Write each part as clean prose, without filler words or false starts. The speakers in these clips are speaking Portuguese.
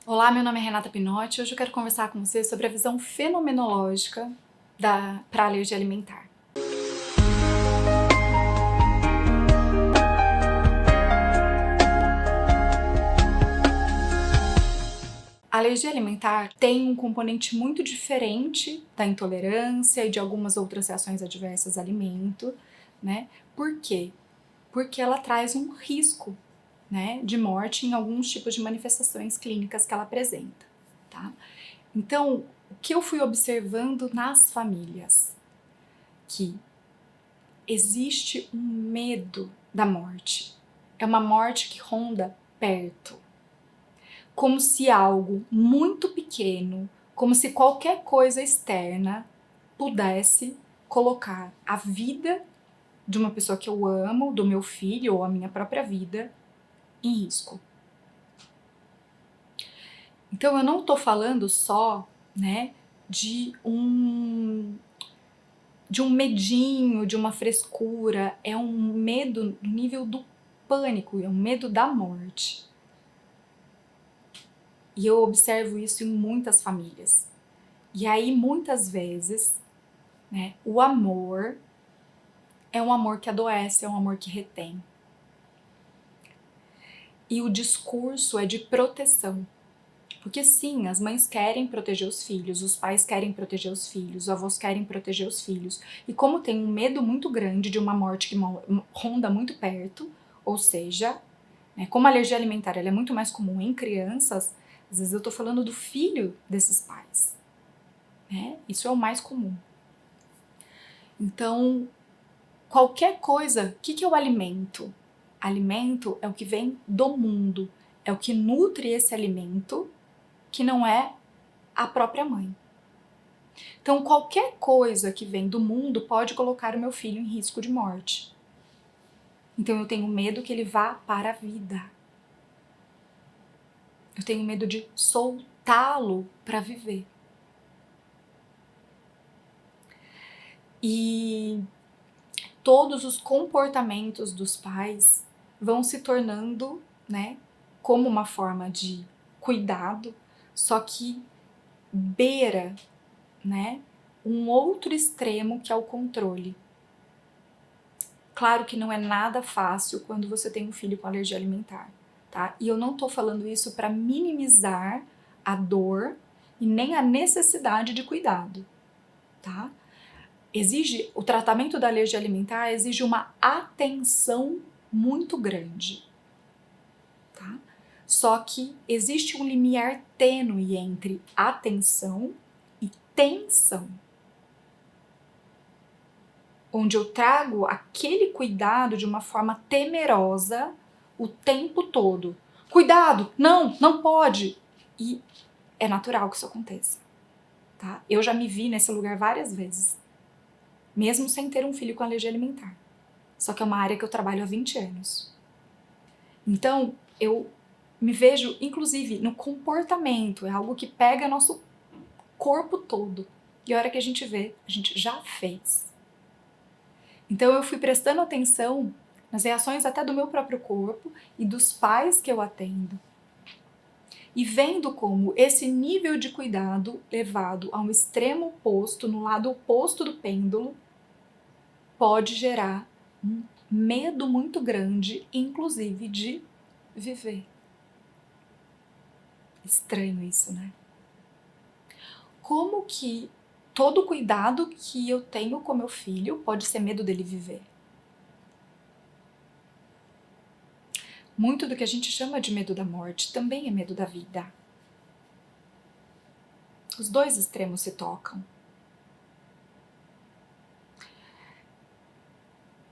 Olá, meu nome é Renata Pinotti. Hoje eu quero conversar com você sobre a visão fenomenológica para alergia alimentar. A alergia alimentar tem um componente muito diferente da intolerância e de algumas outras reações adversas a alimento, né? Por quê? Porque ela traz um risco, né, de morte em alguns tipos de manifestações clínicas que ela apresenta, tá? Então, o que eu fui observando nas famílias? Que existe um medo da morte. É uma morte que ronda perto. Como se algo muito pequeno, como se qualquer coisa externa pudesse colocar a vida de uma pessoa que eu amo, do meu filho ou a minha própria vida, em risco. Então eu não tô falando só, né, de um medinho, de uma frescura, é um medo no nível do pânico, é um medo da morte. E eu observo isso em muitas famílias. E aí, muitas vezes, né, o amor é um amor que adoece, é um amor que retém. E o discurso é de proteção. Porque sim, as mães querem proteger os filhos, os pais querem proteger os filhos, os avós querem proteger os filhos. E como tem um medo muito grande de uma morte que ronda muito perto, ou seja, né, como a alergia alimentar ela é muito mais comum em crianças, às vezes eu tô falando do filho desses pais. Né? Isso é o mais comum. Então, qualquer coisa, o que é o alimento? Alimento é o que vem do mundo, é o que nutre esse alimento, que não é a própria mãe. Então, qualquer coisa que vem do mundo pode colocar o meu filho em risco de morte. Então, eu tenho medo que ele vá para a vida. Eu tenho medo de soltá-lo para viver. E todos os comportamentos dos pais vão se tornando, né, como uma forma de cuidado, só que beira, né, um outro extremo que é o controle. Claro que não é nada fácil quando você tem um filho com alergia alimentar, tá? E eu não tô falando isso para minimizar a dor e nem a necessidade de cuidado, tá? O tratamento da alergia alimentar exige uma atenção muito grande, tá? Só que existe um limiar tênue entre atenção e tensão, onde eu trago aquele cuidado de uma forma temerosa o tempo todo. Cuidado, não pode. E é natural que isso aconteça, tá? Eu já me vi nesse lugar várias vezes, mesmo sem ter um filho com alergia alimentar. Só que é uma área que eu trabalho há 20 anos. Então, eu me vejo, inclusive, no comportamento, é algo que pega nosso corpo todo. E a hora que a gente vê, a gente já fez. Então eu fui prestando atenção nas reações até do meu próprio corpo e dos pais que eu atendo. E vendo como esse nível de cuidado levado a um extremo oposto, no lado oposto do pêndulo, pode gerar um medo muito grande, inclusive de viver. Estranho isso, né? Como que todo cuidado que eu tenho com meu filho pode ser medo dele viver? Muito do que a gente chama de medo da morte também é medo da vida. Os dois extremos se tocam.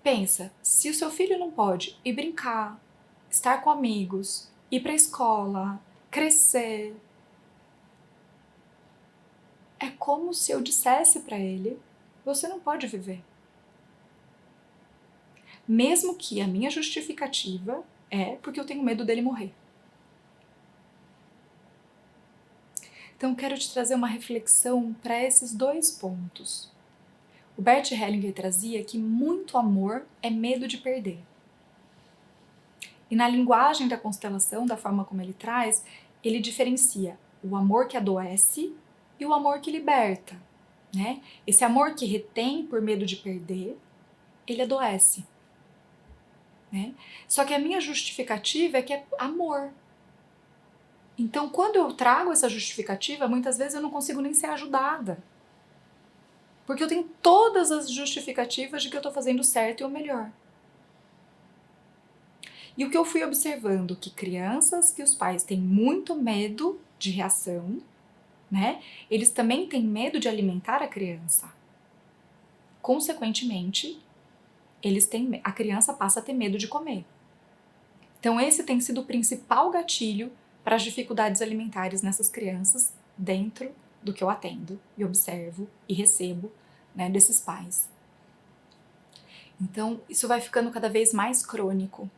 Pensa, se o seu filho não pode ir brincar, estar com amigos, ir para a escola, crescer, é como se eu dissesse para ele: você não pode viver. Mesmo que a minha justificativa é porque eu tenho medo dele morrer. Então quero te trazer uma reflexão para esses dois pontos. O Bert Hellinger trazia que muito amor é medo de perder. E na linguagem da constelação, da forma como ele traz, ele diferencia o amor que adoece e o amor que liberta, né? Esse amor que retém por medo de perder, ele adoece, né? Só que a minha justificativa é que é amor. Então, quando eu trago essa justificativa, muitas vezes eu não consigo nem ser ajudada. Porque eu tenho todas as justificativas de que eu estou fazendo certo e o melhor. E o que eu fui observando, que crianças que os pais têm muito medo de reação, né? Eles também têm medo de alimentar a criança. Consequentemente, a criança passa a ter medo de comer. Então esse tem sido o principal gatilho para as dificuldades alimentares nessas crianças dentro do que eu atendo e observo e recebo, né, desses pais. Então isso vai ficando cada vez mais crônico,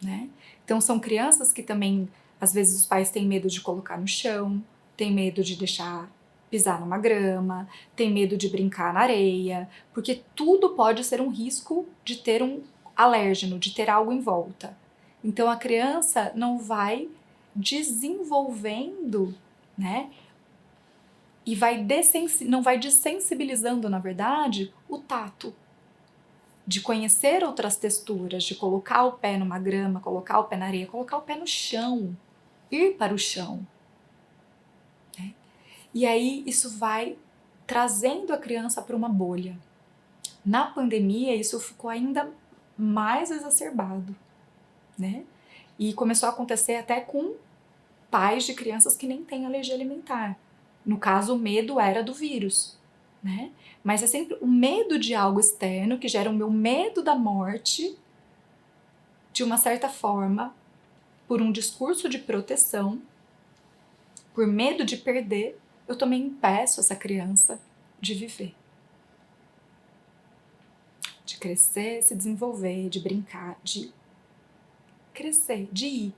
né? Então são crianças que também, às vezes os pais têm medo de colocar no chão, têm medo de deixar pisar numa grama, têm medo de brincar na areia, porque tudo pode ser um risco de ter um alérgeno, de ter algo em volta. Então a criança não vai desenvolvendo, né? E não vai desensibilizando, na verdade, o tato. De conhecer outras texturas, de colocar o pé numa grama, colocar o pé na areia, colocar o pé no chão, ir para o chão. Né? E aí isso vai trazendo a criança para uma bolha. Na pandemia, isso ficou ainda mais exacerbado, né? E começou a acontecer até com pais de crianças que nem têm alergia alimentar. No caso, o medo era do vírus, né? Mas é sempre o medo de algo externo que gera o meu medo da morte, de uma certa forma, por um discurso de proteção, por medo de perder, eu também impeço essa criança de viver. De crescer, se desenvolver, de brincar, de crescer, de ir.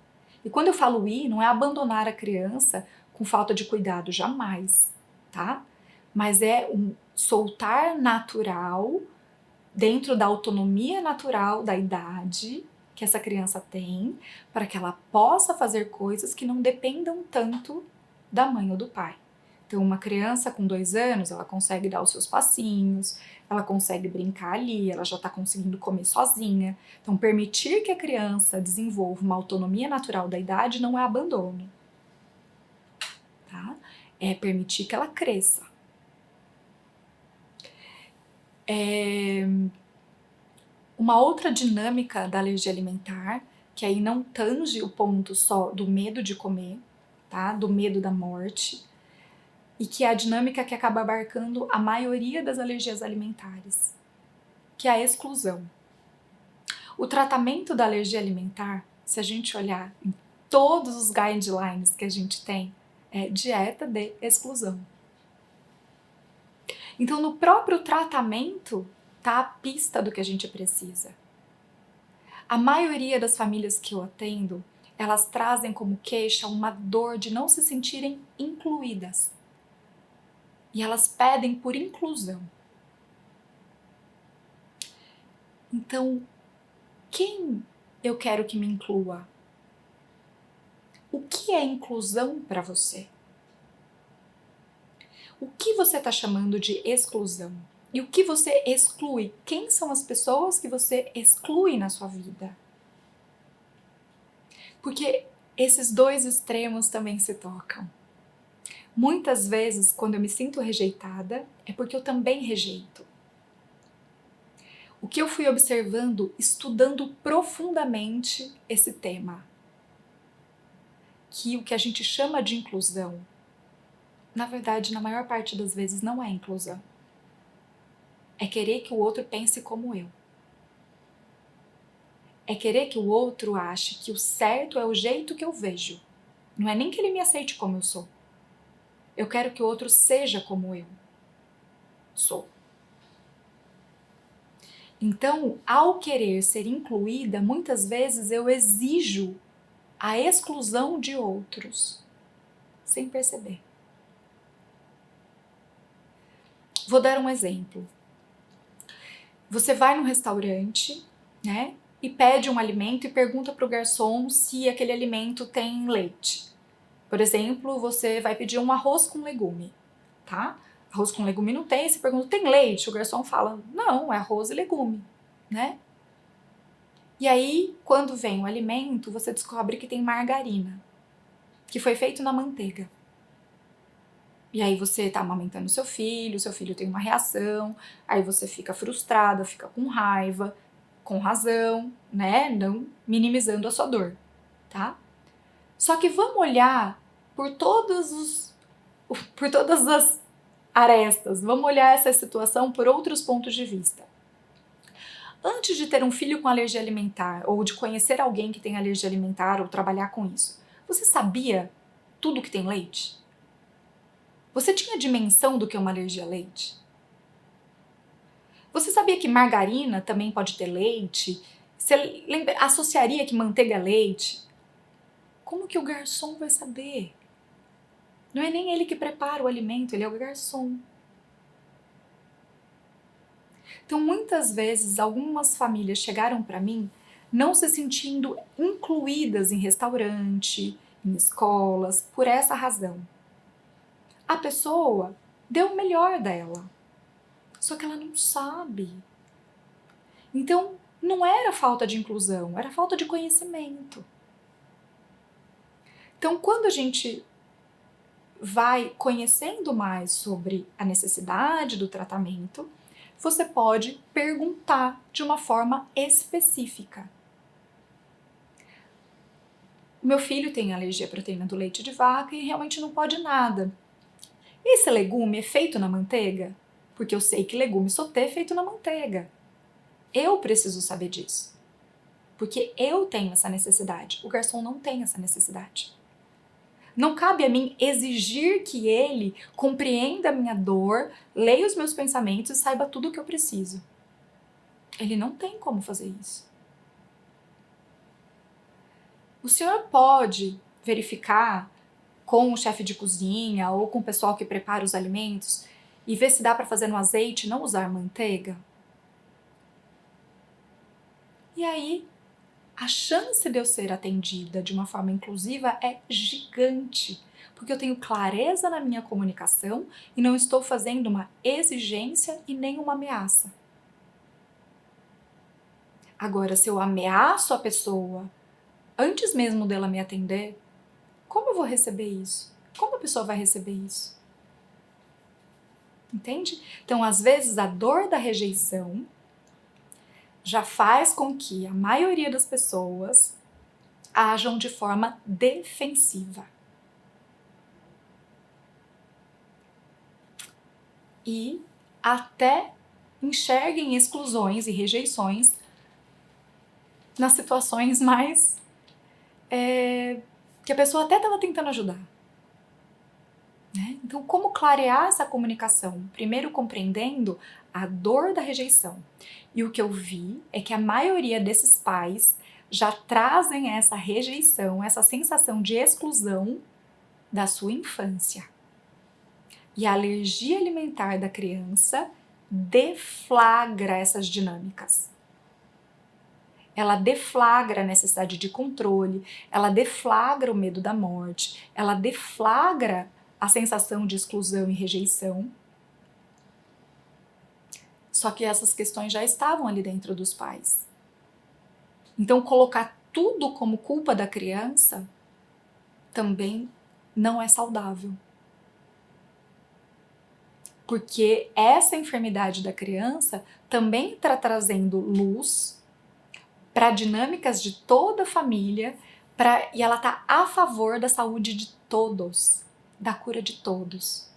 E quando eu falo ir, não é abandonar a criança com falta de cuidado, jamais, tá? Mas é um soltar natural, dentro da autonomia natural da idade que essa criança tem, para que ela possa fazer coisas que não dependam tanto da mãe ou do pai. Então, uma criança com 2 anos, ela consegue dar os seus passinhos, ela consegue brincar ali, ela já está conseguindo comer sozinha. Então, permitir que a criança desenvolva uma autonomia natural da idade não é abandono, tá? É permitir que ela cresça. Uma outra dinâmica da alergia alimentar, que aí não tange o ponto só do medo de comer, tá? Do medo da morte, e que é a dinâmica que acaba abarcando a maioria das alergias alimentares, que é a exclusão. O tratamento da alergia alimentar, se a gente olhar em todos os guidelines que a gente tem, é dieta de exclusão. Então, no próprio tratamento, tá a pista do que a gente precisa. A maioria das famílias que eu atendo, elas trazem como queixa uma dor de não se sentirem incluídas. E elas pedem por inclusão. Então, quem eu quero que me inclua? O que é inclusão para você? O que você está chamando de exclusão? E o que você exclui? Quem são as pessoas que você exclui na sua vida? Porque esses dois extremos também se tocam. Muitas vezes, quando eu me sinto rejeitada, é porque eu também rejeito. O que eu fui observando, estudando profundamente esse tema, que o que a gente chama de inclusão, na verdade, na maior parte das vezes, não é inclusão. É querer que o outro pense como eu. É querer que o outro ache que o certo é o jeito que eu vejo. Não é nem que ele me aceite como eu sou. Eu quero que o outro seja como eu sou. Então, ao querer ser incluída, muitas vezes eu exijo a exclusão de outros, sem perceber. Vou dar um exemplo. Você vai num restaurante, né, e pede um alimento e pergunta para o garçom se aquele alimento tem leite. Por exemplo, você vai pedir um arroz com legume, tá? Arroz com legume não tem, você pergunta, tem leite? O garçom fala, não, é arroz e legume, né? E aí, quando vem o alimento, você descobre que tem margarina, que foi feito na manteiga. E aí você tá amamentando seu filho tem uma reação, aí você fica frustrada, fica com raiva, com razão, né? Não minimizando a sua dor, tá? Só que vamos olhar por por todas as arestas, vamos olhar essa situação por outros pontos de vista. Antes de ter um filho com alergia alimentar, ou de conhecer alguém que tem alergia alimentar, ou trabalhar com isso, você sabia tudo que tem leite? Você tinha dimensão do que é uma alergia a leite? Você sabia que margarina também pode ter leite? Você associaria que manteiga é leite? Como que o garçom vai saber? Não é nem ele que prepara o alimento, ele é o garçom. Então, muitas vezes, algumas famílias chegaram para mim não se sentindo incluídas em restaurante, em escolas, por essa razão. A pessoa deu o melhor dela, só que ela não sabe. Então, não era falta de inclusão, era falta de conhecimento. Então, quando a gente vai conhecendo mais sobre a necessidade do tratamento, você pode perguntar de uma forma específica. Meu filho tem alergia à proteína do leite de vaca e realmente não pode nada. Esse legume é feito na manteiga? Porque eu sei que legume sauté é feito na manteiga. Eu preciso saber disso. Porque eu tenho essa necessidade. O garçom não tem essa necessidade. Não cabe a mim exigir que ele compreenda a minha dor, leia os meus pensamentos e saiba tudo o que eu preciso. Ele não tem como fazer isso. O senhor pode verificar com o chefe de cozinha ou com o pessoal que prepara os alimentos e ver se dá para fazer no azeite e não usar manteiga? E aí, a chance de eu ser atendida de uma forma inclusiva é gigante, porque eu tenho clareza na minha comunicação e não estou fazendo uma exigência e nem uma ameaça. Agora, se eu ameaço a pessoa antes mesmo dela me atender, como eu vou receber isso? Como a pessoa vai receber isso? Entende? Então, às vezes, a dor da rejeição já faz com que a maioria das pessoas ajam de forma defensiva. E até enxerguem exclusões e rejeições nas situações mais que a pessoa até estava tentando ajudar. Né? Então, como clarear essa comunicação? Primeiro, compreendendo a dor da rejeição. E o que eu vi é que a maioria desses pais já trazem essa rejeição, essa sensação de exclusão da sua infância. E a alergia alimentar da criança deflagra essas dinâmicas. Ela deflagra a necessidade de controle, ela deflagra o medo da morte, ela deflagra a sensação de exclusão e rejeição. Só que essas questões já estavam ali dentro dos pais. Então, colocar tudo como culpa da criança também não é saudável. Porque essa enfermidade da criança também está trazendo luz para dinâmicas de toda a família e ela está a favor da saúde de todos, da cura de todos.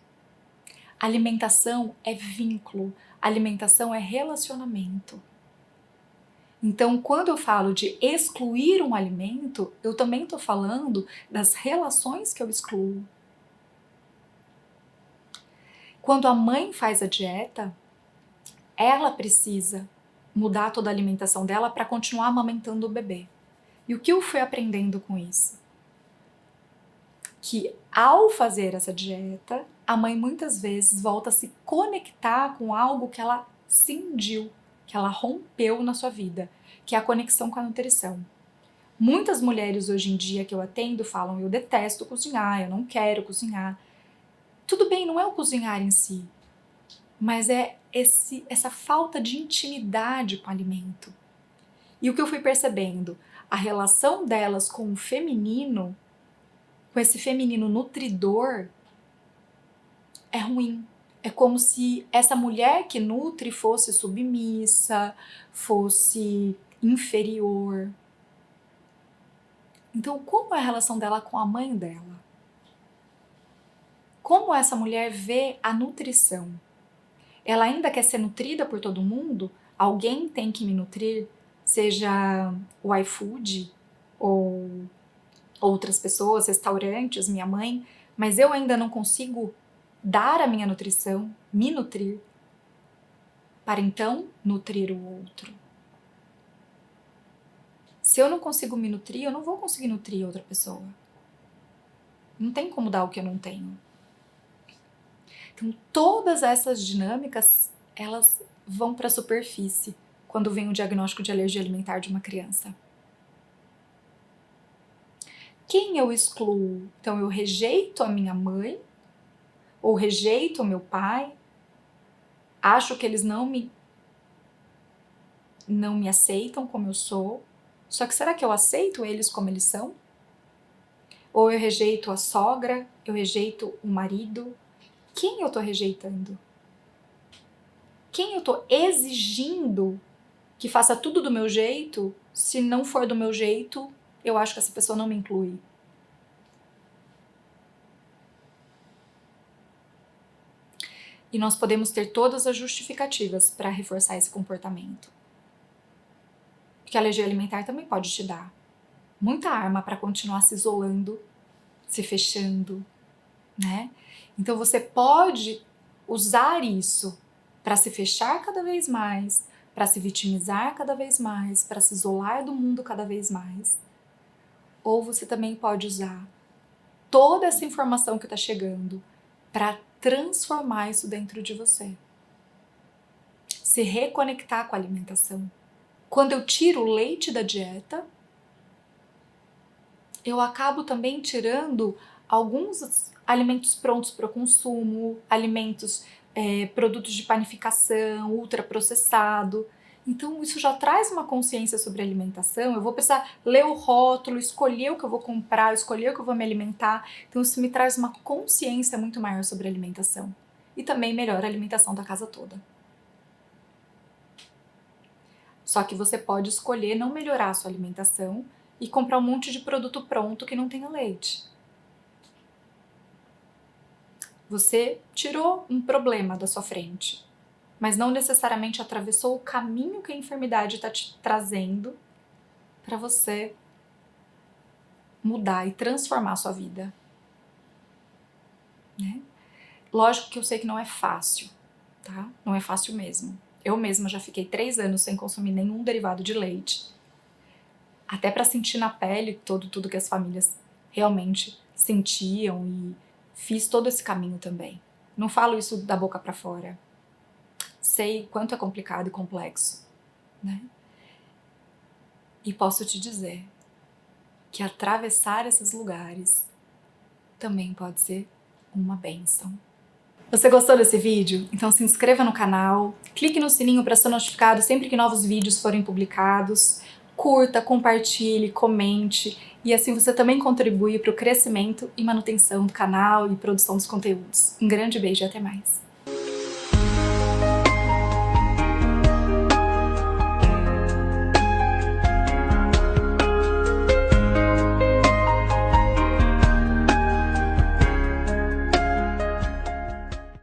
Alimentação é vínculo, alimentação é relacionamento. Então, quando eu falo de excluir um alimento, eu também estou falando das relações que eu excluo. Quando a mãe faz a dieta, ela precisa mudar toda a alimentação dela para continuar amamentando o bebê. E o que eu fui aprendendo com isso? Que ao fazer essa dieta, a mãe muitas vezes volta a se conectar com algo que ela cindiu, que ela rompeu na sua vida, que é a conexão com a nutrição. Muitas mulheres hoje em dia que eu atendo falam: eu detesto cozinhar, eu não quero cozinhar. Tudo bem, não é o cozinhar em si, mas é essa falta de intimidade com o alimento. E o que eu fui percebendo, a relação delas com o feminino, com esse feminino nutridor, é ruim. É como se essa mulher que nutre fosse submissa, fosse inferior. Então, como é a relação dela com a mãe dela? Como essa mulher vê a nutrição? Ela ainda quer ser nutrida por todo mundo? Alguém tem que me nutrir? Seja o iFood ou outras pessoas, restaurantes, minha mãe, mas eu ainda não consigo dar a minha nutrição, me nutrir, para então nutrir o outro. Se eu não consigo me nutrir, eu não vou conseguir nutrir outra pessoa. Não tem como dar o que eu não tenho. Então, todas essas dinâmicas, elas vão para a superfície quando vem o diagnóstico de alergia alimentar de uma criança. Quem eu excluo? Então, eu rejeito a minha mãe, ou rejeito o meu pai, acho que eles não me aceitam como eu sou, só que será que eu aceito eles como eles são? Ou eu rejeito a sogra, eu rejeito o marido? Quem eu tô rejeitando? Quem eu tô exigindo que faça tudo do meu jeito? Se não for do meu jeito, eu acho que essa pessoa não me inclui. E nós podemos ter todas as justificativas para reforçar esse comportamento. Porque a alergia alimentar também pode te dar muita arma para continuar se isolando, se fechando, né? Então você pode usar isso para se fechar cada vez mais, para se vitimizar cada vez mais, para se isolar do mundo cada vez mais. Ou você também pode usar toda essa informação que está chegando para transformar isso dentro de você. Se reconectar com a alimentação. Quando eu tiro o leite da dieta, eu acabo também tirando alguns alimentos prontos para o consumo, alimentos, produtos de panificação, ultraprocessado. Então isso já traz uma consciência sobre a alimentação. Eu vou precisar ler o rótulo, escolher o que eu vou comprar, escolher o que eu vou me alimentar. Então isso me traz uma consciência muito maior sobre a alimentação. E também melhora a alimentação da casa toda. Só que você pode escolher não melhorar a sua alimentação e comprar um monte de produto pronto que não tenha leite. Você tirou um problema da sua frente, mas não necessariamente atravessou o caminho que a enfermidade está te trazendo para você mudar e transformar a sua vida. Né? Lógico que eu sei que não é fácil, tá? Não é fácil mesmo. Eu mesma já fiquei 3 anos sem consumir nenhum derivado de leite. Até para sentir na pele tudo que as famílias realmente sentiam, e fiz todo esse caminho também. Não falo isso da boca para fora. Sei quanto é complicado e complexo, né? E posso te dizer que atravessar esses lugares também pode ser uma bênção. Você gostou desse vídeo? Então se inscreva no canal, clique no sininho para ser notificado sempre que novos vídeos forem publicados, curta, compartilhe, comente, e assim você também contribui para o crescimento e manutenção do canal e produção dos conteúdos. Um grande beijo e até mais!